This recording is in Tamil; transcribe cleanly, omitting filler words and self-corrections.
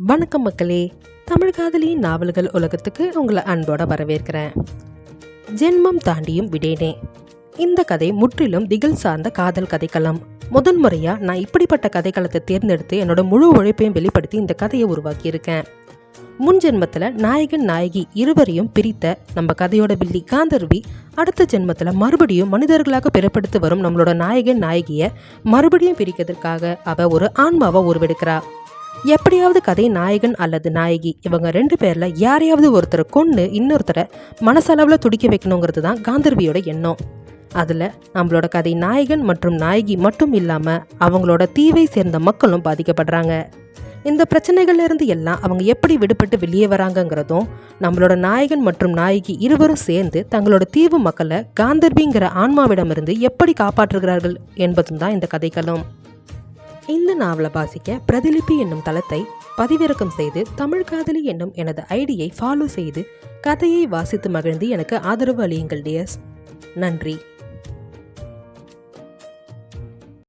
வணக்கம் மக்களே, தமிழ் காதலி நாவல்கள் உலகத்துக்கு உங்களை அன்போட வரவேற்கிறேன். ஜென்மம் தாண்டியும் விடேனே. இந்த கதை முற்றிலும் திகில் சார்ந்த காதல் கதைக்களம். முதன்முறையா நான் இப்படிப்பட்ட கதைக்களத்தை தேர்ந்தெடுத்து என்னோட முழு உழைப்பையும் வெளிப்படுத்தி இந்த கதையை உருவாக்கியிருக்கேன். முன் ஜென்மத்தில் நாயகன் நாயகி இருவரையும் பிரித்த நம்ம கதையோட வில்லி காந்தர்வி அடுத்த ஜென்மத்தில் மறுபடியும் மனிதர்களாக பிறப்படுத்தி வரும் நம்மளோட நாயகன் நாயகியை மறுபடியும் பிரிக்கிறதுக்காக அவ ஒரு ஆன்மாவை உருவெடுக்கிறா. எப்படியாவது கதை நாயகன் அல்லது நாயகி இவங்க ரெண்டு பேர்ல யாரையாவது ஒருத்தரை கொண்டு இன்னொருத்தரை மனசளவில் துடிக்க வைக்கணுங்கிறது தான் காந்தர்வியோட எண்ணம். அதில் நம்மளோட கதை நாயகன் மற்றும் நாயகி மட்டும் இல்லாமல் அவங்களோட தீவை சேர்ந்த மக்களும் பாதிக்கப்படுறாங்க. இந்த பிரச்சனைகள்ல இருந்து எல்லாம் அவங்க எப்படி விடுபட்டு வெளியே வராங்கங்கிறதும், நம்மளோட நாயகன் மற்றும் நாயகி இருவரும் சேர்ந்து தங்களோட தீவு மக்களை காந்தர்விங்கிற ஆன்மாவிடமிருந்து எப்படி காப்பாற்றுகிறார்கள் என்பதும் தான் இந்த கதைக்களம். இந்த நாவலை வாசிக்க பிரதிலிபி என்னும் தளத்தை பதிவிறக்கம் செய்து தமிழ் காதலி என்னும் எனது ஐடியை ஃபாலோ செய்து கதையை வாசித்து மகிழ்ந்து எனக்கு ஆதரவு அளியுங்கள் டியர்ஸ். நன்றி.